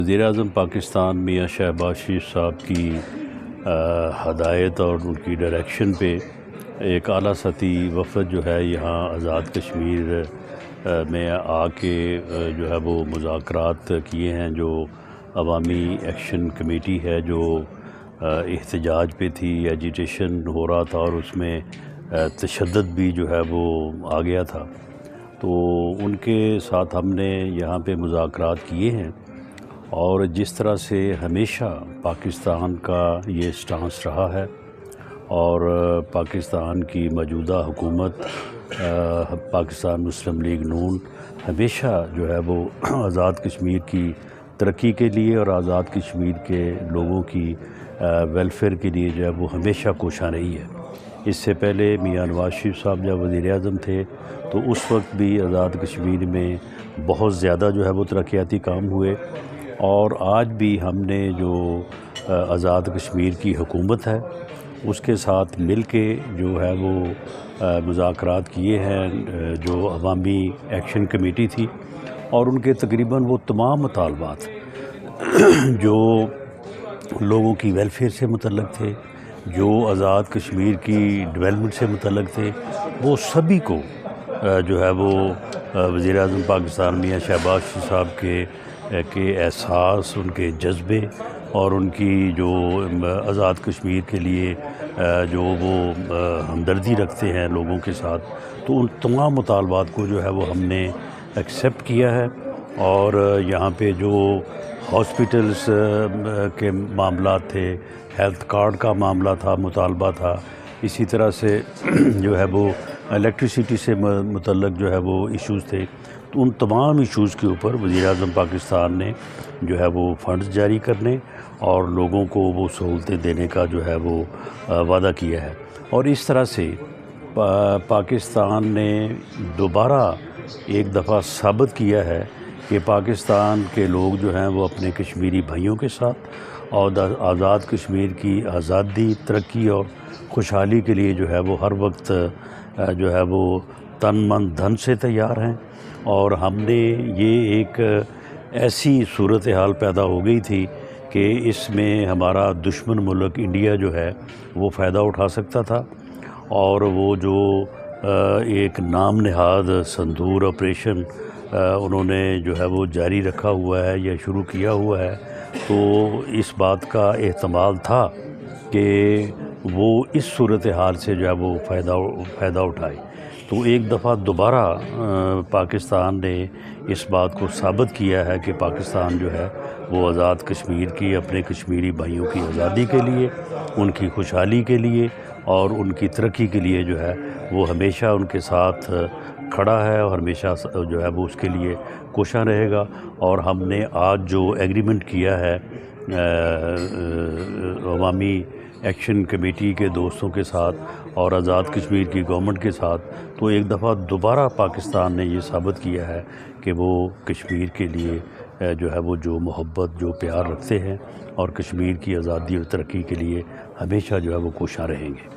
وزیراعظم پاکستان میاں شہباز شریف صاحب کی ہدایت اور ان کی ڈائریکشن پہ ایک اعلیٰ سطحی وفد جو ہے یہاں آزاد کشمیر میں آ کے جو ہے وہ مذاکرات کیے ہیں. جو عوامی ایکشن کمیٹی ہے جو احتجاج پہ تھی، ایجیٹیشن ہو رہا تھا اور اس میں تشدد بھی جو ہے وہ آ گیا تھا، تو ان کے ساتھ ہم نے یہاں پہ مذاکرات کیے ہیں. اور جس طرح سے ہمیشہ پاکستان کا یہ سٹانس رہا ہے اور پاکستان کی موجودہ حکومت پاکستان مسلم لیگ نون ہمیشہ جو ہے وہ آزاد کشمیر کی ترقی کے لیے اور آزاد کشمیر کے لوگوں کی ویلفیئر کے لیے جو ہے وہ ہمیشہ کوشاں رہی ہے. اس سے پہلے میاں نواز شریف صاحب جب وزیر اعظم تھے تو اس وقت بھی آزاد کشمیر میں بہت زیادہ جو ہے وہ ترقیاتی کام ہوئے، اور آج بھی ہم نے جو آزاد کشمیر کی حکومت ہے اس کے ساتھ مل کے جو ہے وہ مذاکرات کیے ہیں. جو عوامی ایکشن کمیٹی تھی اور ان کے تقریباً وہ تمام مطالبات جو لوگوں کی ویلفیئر سے متعلق تھے، جو آزاد کشمیر کی ڈیولپمنٹ سے متعلق تھے، وہ سبھی کو جو ہے وہ وزیر اعظم پاکستان میاں شہباز شریف صاحب کے احساس، ان کے جذبے اور ان کی جو آزاد کشمیر کے لیے جو وہ ہمدردی رکھتے ہیں لوگوں کے ساتھ، تو ان تمام مطالبات کو جو ہے وہ ہم نے ایکسیپٹ کیا ہے. اور یہاں پہ جو ہاسپٹلس کے معاملات تھے، ہیلتھ کارڈ کا معاملہ تھا، مطالبہ تھا، اسی طرح سے جو ہے وہ الیکٹریسٹی سے متعلق جو ہے وہ ایشوز تھے، تو ان تمام ایشوز کے اوپر وزیر اعظم پاکستان نے جو ہے وہ فنڈز جاری کرنے اور لوگوں کو وہ سہولتیں دینے کا جو ہے وہ وعدہ کیا ہے. اور اس طرح سے پاکستان نے دوبارہ ایک دفعہ ثابت کیا ہے کہ پاکستان کے لوگ جو ہیں وہ اپنے کشمیری بھائیوں کے ساتھ اور آزاد کشمیر کی آزادی، ترقی اور خوشحالی کے لیے جو ہے وہ ہر وقت جو ہے وہ تن من دھن سے تیار ہیں. اور ہم نے یہ ایک ایسی صورتحال پیدا ہو گئی تھی کہ اس میں ہمارا دشمن ملک انڈیا جو ہے وہ فائدہ اٹھا سکتا تھا، اور وہ جو ایک نام نہاد سندور آپریشن انہوں نے جو ہے وہ جاری رکھا ہوا ہے یا شروع کیا ہوا ہے، تو اس بات کا احتمال تھا کہ وہ اس صورتحال سے جو ہے وہ فائدہ اٹھائے. تو ایک دفعہ دوبارہ پاکستان نے اس بات کو ثابت کیا ہے کہ پاکستان جو ہے وہ آزاد کشمیر کی، اپنے کشمیری بھائیوں کی آزادی کے لیے، ان کی خوشحالی کے لیے اور ان کی ترقی کے لیے جو ہے وہ ہمیشہ ان کے ساتھ کھڑا ہے اور ہمیشہ جو ہے وہ اس کے لیے کوشاں رہے گا. اور ہم نے آج جو ایگریمنٹ کیا ہے عوامی ایکشن کمیٹی کے دوستوں کے ساتھ اور آزاد کشمیر کی گورنمنٹ کے ساتھ، تو ایک دفعہ دوبارہ پاکستان نے یہ ثابت کیا ہے کہ وہ کشمیر کے لیے جو ہے وہ جو محبت، جو پیار رکھتے ہیں اور کشمیر کی آزادی اور ترقی کے لیے ہمیشہ جو ہے وہ کوشاں رہیں گے.